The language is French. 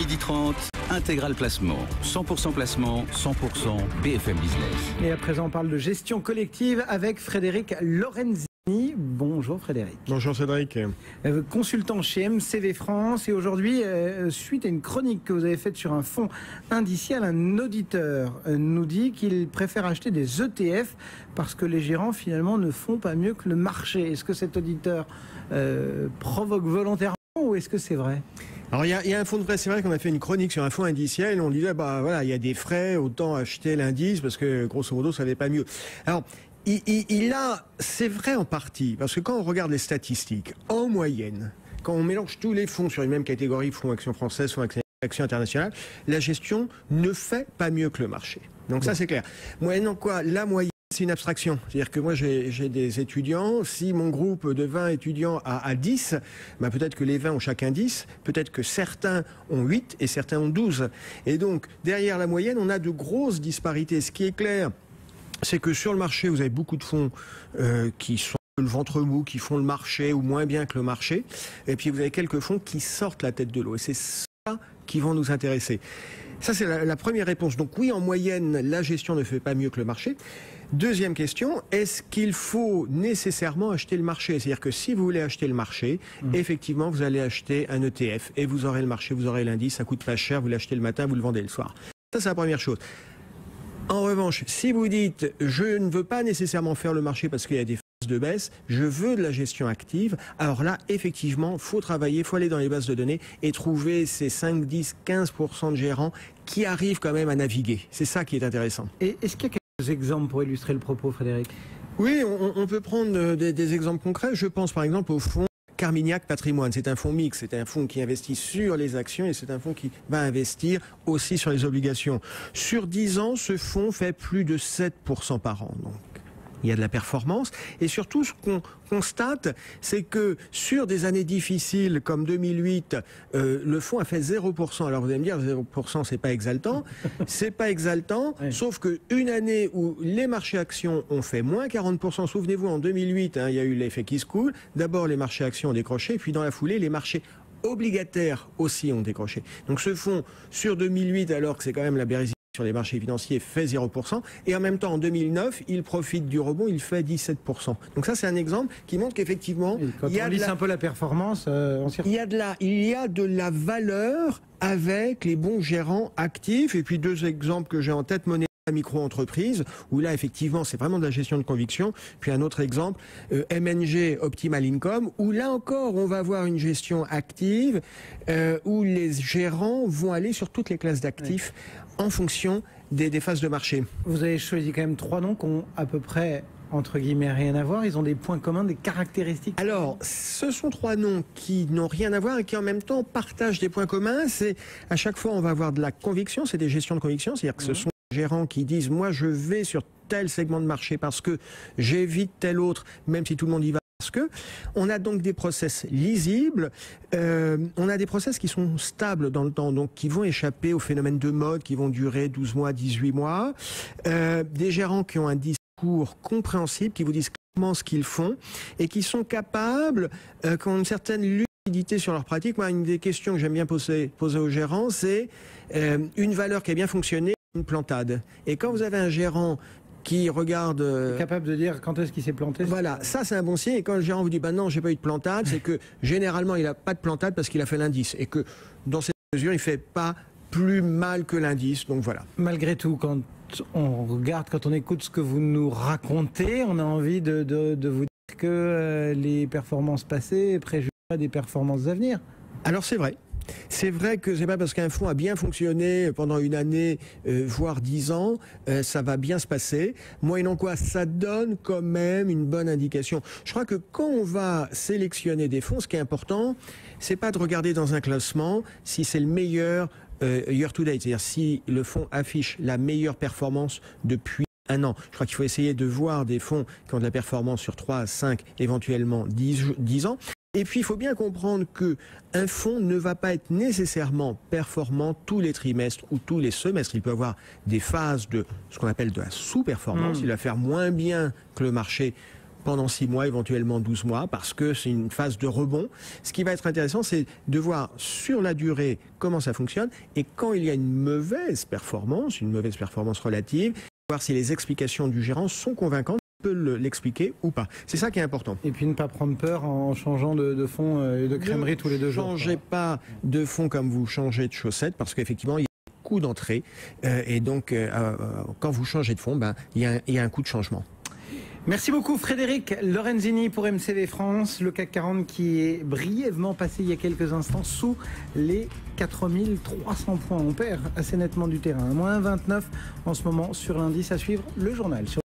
12h30, Intégral Placement. 100% placement, 100% BFM Business. Et à présent, on parle de gestion collective avec Frédéric Lorenzini. Bonjour Frédéric. Bonjour Cédric. Consultant chez MCV France. Et aujourd'hui, suite à une chronique que vous avez faite sur un fonds indiciel, un auditeur nous dit qu'il préfère acheter des ETF parce que les gérants finalement ne font pas mieux que le marché. Est-ce que cet auditeur provoque volontairement ou est-ce que c'est vrai ? Alors il y a un fonds de frais, c'est vrai qu'on a fait une chronique sur un fonds indiciel, on disait bah voilà, il y a des frais, autant acheter l'indice parce que grosso modo ça n'est pas mieux. Alors c'est vrai en partie, parce que quand on regarde les statistiques, en moyenne, quand on mélange tous les fonds sur une même catégorie, fonds actions françaises, fonds actions internationales, la gestion ne fait pas mieux que le marché. Donc ça c'est clair. Moyennant quoi, la moyenne, c'est une abstraction. C'est-à-dire que moi, j'ai des étudiants. Si mon groupe de 20 étudiants a 10, ben peut-être que les 20 ont chacun 10. Peut-être que certains ont 8 et certains ont 12. Et donc, derrière la moyenne, on a de grosses disparités. Ce qui est clair, c'est que sur le marché, vous avez beaucoup de fonds qui sont le ventre mou, qui font le marché ou moins bien que le marché. Et puis, vous avez quelques fonds qui sortent la tête de l'eau. Et c'est ça qui vont nous intéresser. Ça, c'est la première réponse. Donc oui, en moyenne, la gestion ne fait pas mieux que le marché. Deuxième question, est-ce qu'il faut nécessairement acheter le marché? C'est-à-dire que si vous voulez acheter le marché, effectivement, vous allez acheter un ETF et vous aurez le marché, vous aurez l'indice, ça coûte pas cher, vous l'achetez le matin, vous le vendez le soir. Ça, c'est la première chose. En revanche, si vous dites, je ne veux pas nécessairement faire le marché parce qu'il y a des phases de baisse, je veux de la gestion active, alors là, effectivement, faut travailler, faut aller dans les bases de données et trouver ces 5, 10, 15% de gérants qui arrivent quand même à naviguer. C'est ça qui est intéressant. Et est-ce qu'il y a quelques exemples pour illustrer le propos, Frédéric? Oui, on peut prendre des exemples concrets. Je pense par exemple au fonds Carmignac Patrimoine. C'est un fonds mixte, c'est un fonds qui investit sur les actions et c'est un fonds qui va investir aussi sur les obligations. Sur 10 ans, ce fonds fait plus de 7% par an. Donc, il y a de la performance. Et surtout, ce qu'on constate, c'est que sur des années difficiles comme 2008, le fonds a fait 0%. Alors vous allez me dire, 0%, c'est pas exaltant. C'est pas exaltant, oui. Sauf qu'une année où les marchés actions ont fait moins 40%, souvenez-vous, en 2008, il y a eu l'effet qui se coule. D'abord, les marchés actions ont décroché, puis dans la foulée, les marchés obligataires aussi ont décroché. Donc ce fonds, sur 2008, alors que c'est quand même la bérésine sur les marchés financiers, fait 0%, et en même temps en 2009 il profite du rebond, il fait 17%. Donc ça c'est un exemple qui montre qu'effectivement il y a un peu la performance, il y a de la valeur avec les bons gérants actifs. Et puis deux exemples que j'ai en tête, Monnaie micro-entreprise, où là effectivement c'est vraiment de la gestion de conviction. Puis un autre exemple, MNG Optimal Income, où là encore on va avoir une gestion active, où les gérants vont aller sur toutes les classes d'actifs en fonction des phases de marché. Vous avez choisi quand même 3 noms qui ont à peu près, entre guillemets, rien à voir. Ils ont des points communs, des caractéristiques. Alors, ce sont 3 noms qui n'ont rien à voir et qui en même temps partagent des points communs. C'est à chaque fois on va avoir de la conviction, c'est des gestions de conviction, c'est-à-dire que ce sont des gérants qui disent moi je vais sur tel segment de marché parce que j'évite tel autre, même si tout le monde y va. Parce que on a donc des process lisibles, on a des process qui sont stables dans le temps, donc qui vont échapper aux phénomènes de mode qui vont durer 12 mois, 18 mois, des gérants qui ont un discours compréhensible, qui vous disent clairement ce qu'ils font et qui sont capables, qui ont une certaine lucidité sur leur pratique. Moi, une des questions que j'aime bien poser aux gérants, c'est une valeur qui a bien fonctionné, une plantade. Et quand vous avez un gérant qui regarde... capable de dire quand est-ce qu'il s'est planté. Voilà, ça c'est un bon signe. Et quand le gérant vous dit bah non, j'ai pas eu de plantade, c'est que généralement il n'a pas de plantade parce qu'il a fait l'indice. Et que dans cette mesure, il fait pas plus mal que l'indice. Donc voilà. Malgré tout, quand on regarde, quand on écoute ce que vous nous racontez, on a envie de vous dire que les performances passées préjugeraient des performances à venir. Alors c'est vrai. C'est vrai que c'est pas parce qu'un fonds a bien fonctionné pendant une année, voire 10 ans, ça va bien se passer. Moyennant quoi, ça donne quand même une bonne indication. Je crois que quand on va sélectionner des fonds, ce qui est important, c'est pas de regarder dans un classement si c'est le meilleur year to date, c'est-à-dire si le fonds affiche la meilleure performance depuis un an. Je crois qu'il faut essayer de voir des fonds qui ont de la performance sur 3, 5, éventuellement 10 ans. Et puis, il faut bien comprendre qu'un fonds ne va pas être nécessairement performant tous les trimestres ou tous les semestres. Il peut avoir des phases de ce qu'on appelle de la sous-performance. Il va faire moins bien que le marché pendant 6 mois, éventuellement 12 mois, parce que c'est une phase de rebond. Ce qui va être intéressant, c'est de voir sur la durée comment ça fonctionne, et quand il y a une mauvaise performance relative, voir si les explications du gérant sont convaincantes, peut l'expliquer ou pas. C'est ça qui est important. Et puis ne pas prendre peur en changeant de fond et de crèmerie tous les 2 jours. Ne changez pas de fond comme vous changez de chaussettes, parce qu'effectivement, il y a un coût d'entrée. Et donc, quand vous changez de fond, il y a un coût de changement. Merci beaucoup Frédéric Lorenzini pour MCV France, le CAC 40 qui est brièvement passé il y a quelques instants sous les 4300 points. On perd assez nettement du terrain, moins 29 en ce moment sur l'indice. À suivre le journal.